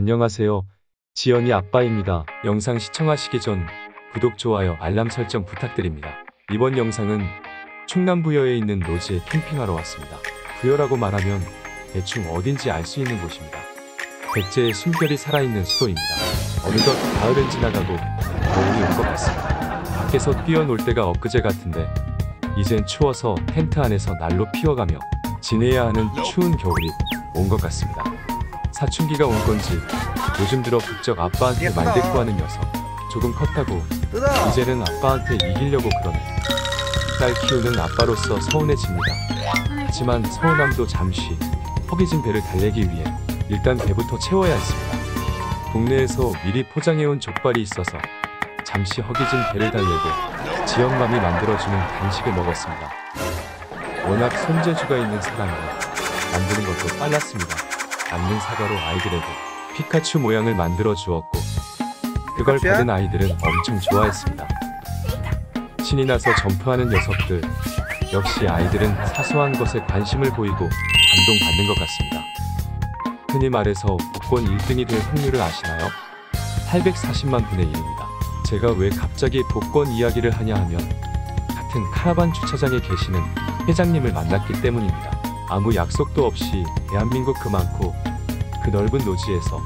안녕하세요. 지연이 아빠입니다. 영상 시청하시기 전 구독, 좋아요, 알람 설정 부탁드립니다. 이번 영상은 충남 부여에 있는 노지에 캠핑하러 왔습니다. 부여라고 말하면 대충 어딘지 알 수 있는 곳입니다. 백제의 숨결이 살아있는 수도입니다. 어느덧 가을은 지나가고 겨울이 온 것 같습니다. 밖에서 뛰어놀 때가 엊그제 같은데 이젠 추워서 텐트 안에서 난로 피워가며 지내야 하는 추운 겨울이 온 것 같습니다. 사춘기가 온 건지 요즘 들어 부쩍 아빠한테 말대꾸하는 녀석. 조금 컸다고 이제는 아빠한테 이기려고 그러네. 딸 키우는 아빠로서 서운해집니다. 하지만 서운함도 잠시 허기진 배를 달래기 위해 일단 배부터 채워야 했습니다. 동네에서 미리 포장해온 족발이 있어서 잠시 허기진 배를 달래고 지연맘이 만들어주는 간식을 먹었습니다. 워낙 손재주가 있는 사람이라 만드는 것도 빨랐습니다. 남는 사과로 아이들에게 피카츄 모양을 만들어 주었고 그걸 받은 아이들은 엄청 좋아했습니다. 신이 나서 점프하는 녀석들. 역시 아이들은 사소한 것에 관심을 보이고 감동받는 것 같습니다. 흔히 말해서 복권 1등이 될 확률을 아시나요? 840만 분의 1입니다. 제가 왜 갑자기 복권 이야기를 하냐 하면 같은 카라반 주차장에 계시는 회장님을 만났기 때문입니다. 아무 약속도 없이 대한민국 그 많고 그 넓은 노지에서,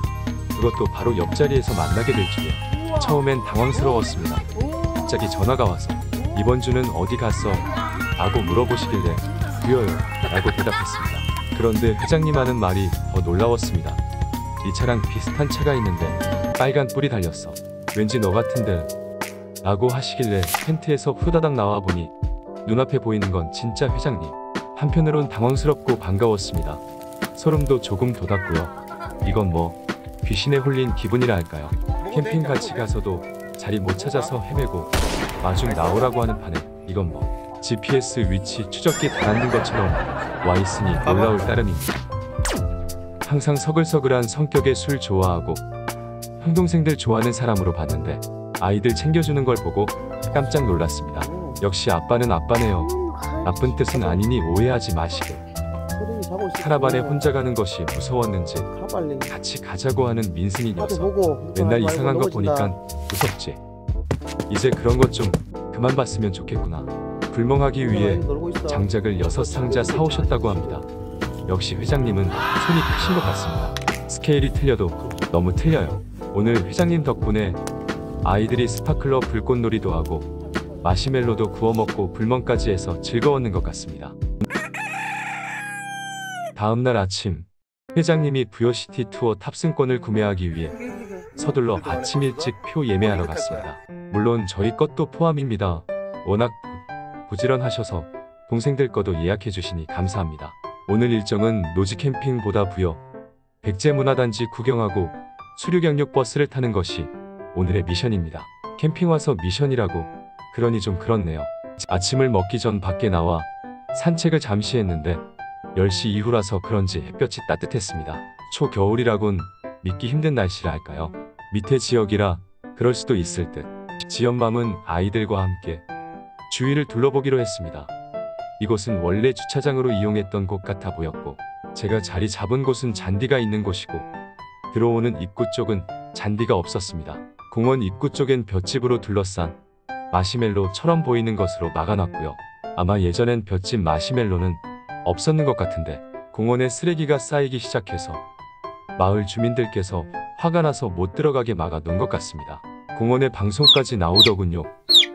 그것도 바로 옆자리에서 만나게 될 줄이야. 처음엔 당황스러웠습니다. 갑자기 전화가 와서 이번 주는 어디 갔어? 라고 물어보시길래 부여요 라고 대답했습니다. 그런데 회장님 하는 말이 더 놀라웠습니다. 이 차랑 비슷한 차가 있는데 빨간 뿔이 달렸어. 왠지 너 같은데 라고 하시길래 텐트에서 후다닥 나와보니 눈앞에 보이는 건 진짜 회장님. 한편으론 당황스럽고 반가웠습니다. 소름도 조금 돋았고요. 이건 뭐 귀신에 홀린 기분이라 할까요? 캠핑 같이 가서도 자리 못 찾아서 헤매고 마중 나오라고 하는 판에 이건 뭐 GPS 위치 추적기 달았는 것처럼 와있으니 놀라울 따름입니다. 항상 서글서글한 성격의 술 좋아하고 형 동생들 좋아하는 사람으로 봤는데 아이들 챙겨주는 걸 보고 깜짝 놀랐습니다. 역시 아빠는 아빠네요. 나쁜 뜻은 아니니 오해하지 마시고. 카라반에 혼자 가는 것이 무서웠는지 같이 가자고 하는 민승이 녀석. 맨날 이상한 거 보니까 무섭지. 이제 그런 것 좀 그만 봤으면 좋겠구나. 불멍하기 위해 장작을 6상자 사오셨다고 합니다. 역시 회장님은 손이 크신 것 같습니다. 스케일이 틀려도 너무 틀려요. 오늘 회장님 덕분에 아이들이 스파클러 불꽃놀이도 하고 마시멜로도 구워 먹고 불멍까지 해서 즐거웠는 것 같습니다. 다음날 아침, 회장님이 부여시티 투어 탑승권을 구매하기 위해 서둘러 아침 일찍 표 예매하러 갔습니다. 물론 저희 것도 포함입니다. 워낙 부지런하셔서 동생들 것도 예약해 주시니 감사합니다. 오늘 일정은 노지 캠핑보다 부여 백제문화단지 구경하고 수륙양육 버스를 타는 것이 오늘의 미션입니다. 캠핑 와서 미션이라고 그러니 좀 그렇네요. 아침을 먹기 전 밖에 나와 산책을 잠시 했는데 10시 이후라서 그런지 햇볕이 따뜻했습니다. 초겨울이라곤 믿기 힘든 날씨라 할까요? 밑에 지역이라 그럴 수도 있을 듯. 지연맘은 아이들과 함께 주위를 둘러보기로 했습니다. 이곳은 원래 주차장으로 이용했던 곳 같아 보였고 제가 자리 잡은 곳은 잔디가 있는 곳이고 들어오는 입구 쪽은 잔디가 없었습니다. 공원 입구 쪽엔 볏짚으로 둘러싼 마시멜로처럼 보이는 것으로 막아놨고요. 아마 예전엔 볏짚 마시멜로는 없었는 것 같은데 공원에 쓰레기가 쌓이기 시작해서 마을 주민들께서 화가 나서 못 들어가게 막아 놓은 것 같습니다. 공원에 방송까지 나오더군요.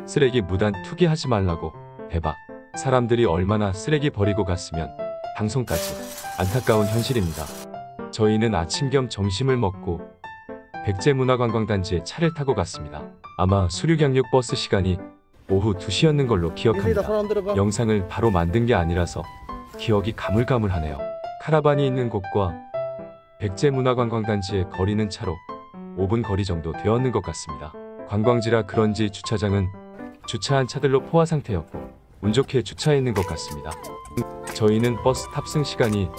쓰레기 무단 투기하지 말라고. 대박. 사람들이 얼마나 쓰레기 버리고 갔으면 방송까지. 안타까운 현실입니다. 저희는 아침 겸 점심을 먹고 백제문화관광단지에 차를 타고 갔습니다. 아마 수륙양육 버스 시간이 오후 2시였는 걸로 기억합니다. 영상을 바로 만든 게 아니라서 기억이 가물가물하네요. 카라반이 있는 곳과 백제문화관광단지의 거리는 차로 5분 거리 정도 되었는 것 같습니다. 관광지라 그런지 주차장은 주차한 차들로 포화 상태였고 운 좋게 주차했는 것 같습니다. 저희는 버스 탑승 시간이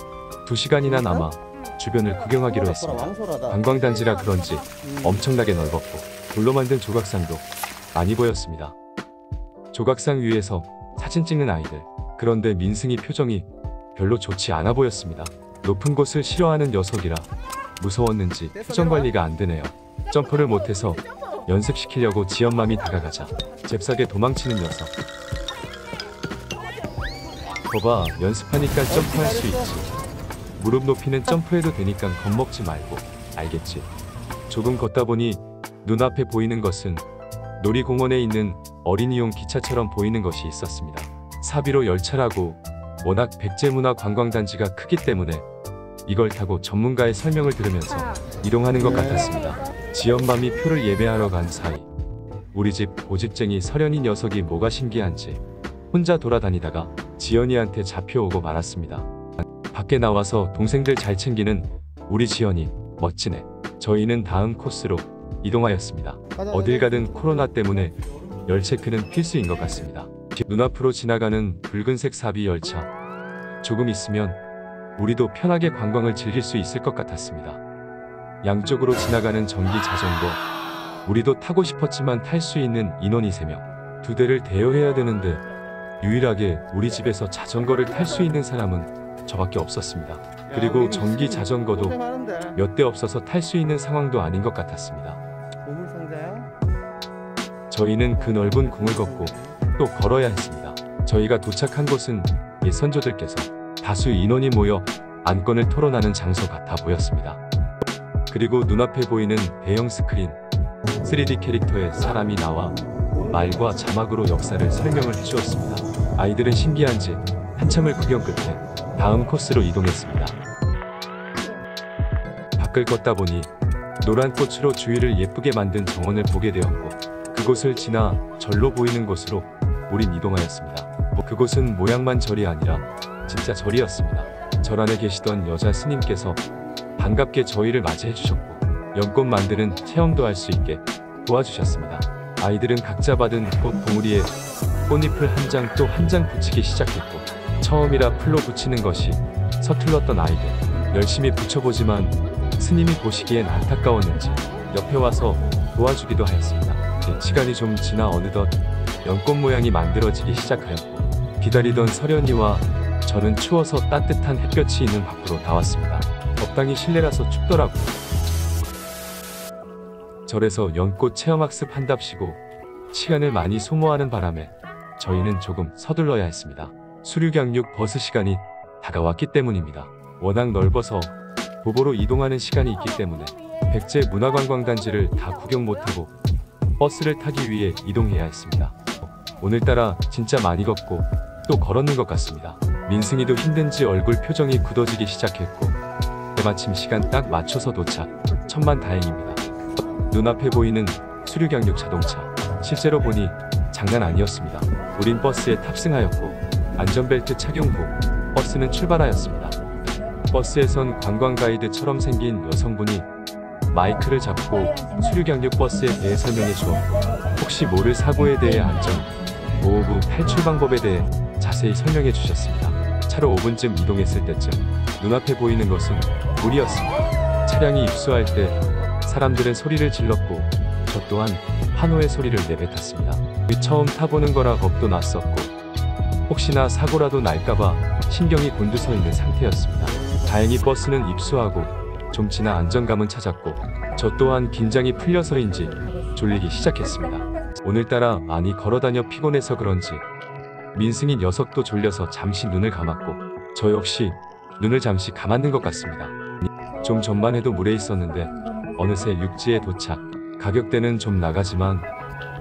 2시간이나 남아 주변을 구경하기로 했습니다. 관광단지라 그런지 엄청나게 넓었고 돌로 만든 조각상도 많이 보였습니다. 조각상 위에서 사진 찍는 아이들. 그런데 민승이 표정이 별로 좋지 않아 보였습니다. 높은 곳을 싫어하는 녀석이라 무서웠는지 표정 관리가 안 되네요. 점프를 못해서 연습시키려고 지연맘이 다가가자 잽싸게 도망치는 녀석. 거봐, 연습하니까 점프할 수 있지. 무릎 높이는 점프해도 되니까 겁먹지 말고. 알겠지? 조금 걷다 보니 눈앞에 보이는 것은 놀이공원에 있는 어린이용 기차처럼 보이는 것이 있었습니다. 사비로 열차라고. 워낙 백제문화관광단지가 크기 때문에 이걸 타고 전문가의 설명을 들으면서 이동하는 것 같았습니다. 지연맘이 표를 예매하러 간 사이 우리 집 고집쟁이 서련이 녀석이 뭐가 신기한지 혼자 돌아다니다가 지연이한테 잡혀오고 말았습니다. 밖에 나와서 동생들 잘 챙기는 우리 지연이 멋지네. 저희는 다음 코스로 이동하였습니다. 어딜 가든 코로나 때문에 열체크는 필수인 것 같습니다. 눈앞으로 지나가는 붉은색 사비 열차. 조금 있으면 우리도 편하게 관광을 즐길 수 있을 것 같았습니다. 양쪽으로 지나가는 전기 자전거. 우리도 타고 싶었지만 탈 수 있는 인원이 3명. 2대를 대여해야 되는데 유일하게 우리 집에서 자전거를 탈 수 있는 사람은 저밖에 없었습니다. 그리고 전기 자전거도 몇 대 없어서 탈 수 있는 상황도 아닌 것 같았습니다. 저희는 그 넓은 궁을 걷고 또 걸어야 했습니다. 저희가 도착한 곳은 옛 선조들께서 다수 인원이 모여 안건을 토론하는 장소 같아 보였습니다. 그리고 눈앞에 보이는 대형 스크린, 3D 캐릭터의 사람이 나와 말과 자막으로 역사를 설명을 해주었습니다. 아이들은 신기한지 한참을 구경 끝에 다음 코스로 이동했습니다. 밖을 걷다 보니 노란 꽃으로 주위를 예쁘게 만든 정원을 보게 되었고 그곳을 지나 절로 보이는 곳으로 우린 이동하였습니다. 그곳은 모양만 절이 아니라 진짜 절이었습니다. 절 안에 계시던 여자 스님께서 반갑게 저희를 맞이해 주셨고 연꽃 만드는 체험도 할 수 있게 도와주셨습니다. 아이들은 각자 받은 꽃 봉우리에 꽃잎을 한 장 또 한 장 붙이기 시작했고 처음이라 풀로 붙이는 것이 서툴렀던 아이들 열심히 붙여보지만 스님이 보시기엔 안타까웠는지 옆에 와서 도와주기도 하였습니다. 시간이 좀 지나 어느덧 연꽃 모양이 만들어지기 시작하였고 기다리던 서련이와 저는 추워서 따뜻한 햇볕이 있는 밖으로 나왔습니다. 적당히 실내라서 춥더라고요. 절에서 연꽃 체험학습 한답시고 시간을 많이 소모하는 바람에 저희는 조금 서둘러야 했습니다. 수륙양육 버스 시간이 다가왔기 때문입니다. 워낙 넓어서 도보로 이동하는 시간이 있기 때문에 백제문화관광단지를 다 구경 못하고 버스를 타기 위해 이동해야 했습니다. 오늘따라 진짜 많이 걷고 또 걸었는 것 같습니다. 민승이도 힘든지 얼굴 표정이 굳어지기 시작했고 때마침 시간 딱 맞춰서 도착. 천만다행입니다. 눈앞에 보이는 수륙양육 자동차. 실제로 보니 장난 아니었습니다. 우린 버스에 탑승하였고 안전벨트 착용 후 버스는 출발하였습니다. 버스에선 관광 가이드처럼 생긴 여성분이 마이크를 잡고 수륙양육 버스에 대해 설명해 주었고 혹시 모를 사고에 대해 안전, 보호구, 탈출 방법에 대해 자세히 설명해 주셨습니다. 차로 5분쯤 이동했을 때쯤 눈앞에 보이는 것은 물이었습니다. 차량이 입수할 때 사람들은 소리를 질렀고 저 또한 환호의 소리를 내뱉었습니다. 처음 타보는 거라 겁도 났었고 혹시나 사고라도 날까봐 신경이 곤두서 있는 상태였습니다. 다행히 버스는 입수하고 좀 지나 안정감은 찾았고 저 또한 긴장이 풀려서인지 졸리기 시작했습니다. 오늘따라 많이 걸어다녀 피곤해서 그런지 민승이 녀석도 졸려서 잠시 눈을 감았고 저 역시 눈을 잠시 감았는 것 같습니다. 좀 전만 해도 물에 있었는데 어느새 육지에 도착. 가격대는 좀 나가지만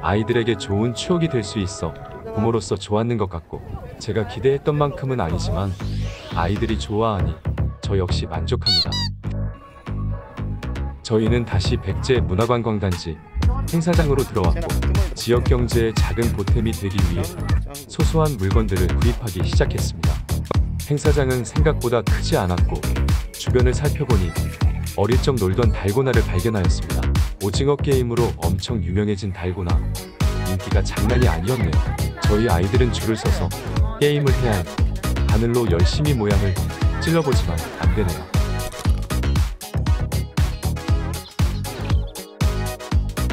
아이들에게 좋은 추억이 될 수 있어 부모로서 좋았는 것 같고 제가 기대했던 만큼은 아니지만 아이들이 좋아하니 저 역시 만족합니다. 저희는 다시 백제문화관광단지 행사장으로 들어왔고 지역 경제에 작은 보탬이 되기 위해 소소한 물건들을 구입하기 시작했습니다. 행사장은 생각보다 크지 않았고 주변을 살펴보니 어릴 적 놀던 달고나를 발견하였습니다. 오징어 게임으로 엄청 유명해진 달고나. 인기가 장난이 아니었네요. 저희 아이들은 줄을 서서 게임을 해야 했고 바늘로 열심히 모양을 찔러보지만 안되네요.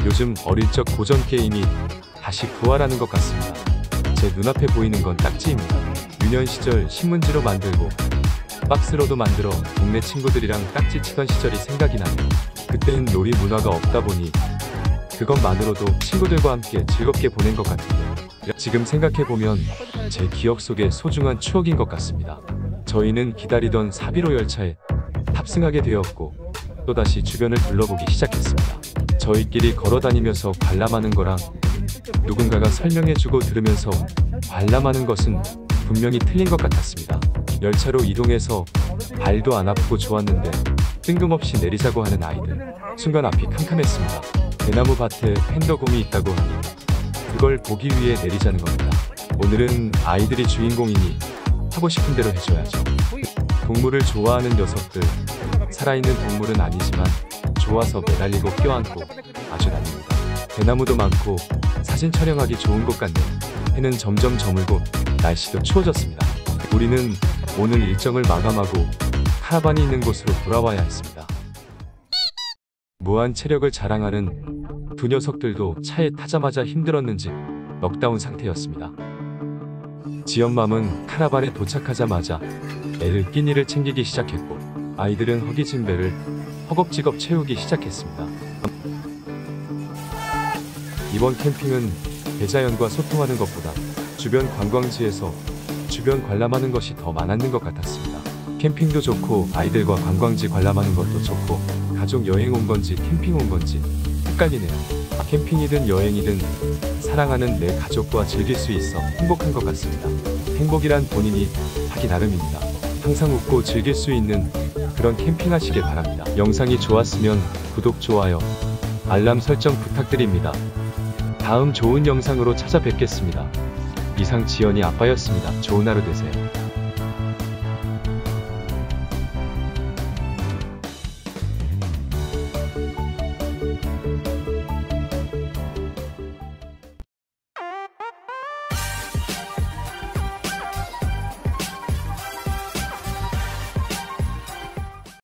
요즘 어릴 적 고전 게임이 다시 부활하는 것 같습니다. 제 눈앞에 보이는 건 딱지입니다. 유년 시절 신문지로 만들고 박스로도 만들어 동네 친구들이랑 딱지 치던 시절이 생각이 나네요. 그때는 놀이 문화가 없다 보니 그것만으로도 친구들과 함께 즐겁게 보낸 것 같은데 지금 생각해보면 제 기억 속에 소중한 추억인 것 같습니다. 저희는 기다리던 415 열차에 탑승하게 되었고 또다시 주변을 둘러보기 시작했습니다. 저희끼리 걸어다니면서 관람하는 거랑 누군가가 설명해주고 들으면서 관람하는 것은 분명히 틀린 것 같았습니다. 열차로 이동해서 발도 안 아프고 좋았는데 뜬금없이 내리자고 하는 아이들. 순간 앞이 캄캄했습니다. 대나무 밭에 팬더곰이 있다고 하니 그걸 보기 위해 내리자는 겁니다. 오늘은 아이들이 주인공이니 하고 싶은 대로 해줘야죠. 동물을 좋아하는 녀석들. 살아있는 동물은 아니지만 좋아서 매달리고 껴안고 아주 다닙니다. 대나무도 많고 사진 촬영하기 좋은 곳 같네요. 해는 점점 저물고 날씨도 추워졌습니다. 우리는 오늘 일정을 마감하고 카라반이 있는 곳으로 돌아와야 했습니다. 무한 체력을 자랑하는 두 녀석들도 차에 타자마자 힘들었는지 넉다운 상태였습니다. 지엄맘은 카라반에 도착하자마자 애를 끼니를 챙기기 시작했고 아이들은 허기진 배를 허겁지겁 채우기 시작했습니다. 이번 캠핑은 배자연과 소통하는 것보다 주변 관광지에서 주변 관람하는 것이 더 많았는 것 같았습니다. 캠핑도 좋고 아이들과 관광지 관람하는 것도 좋고 가족 여행 온 건지 캠핑 온 건지 헷갈리네요. 캠핑이든 여행이든 사랑하는 내 가족과 즐길 수 있어 행복한 것 같습니다. 행복이란 본인이 하기 나름입니다. 항상 웃고 즐길 수 있는 그런 캠핑하시길 바랍니다. 영상이 좋았으면 구독, 좋아요, 알람 설정 부탁드립니다. 다음 좋은 영상으로 찾아뵙겠습니다. 이상 지연이 아빠였습니다. 좋은 하루 되세요.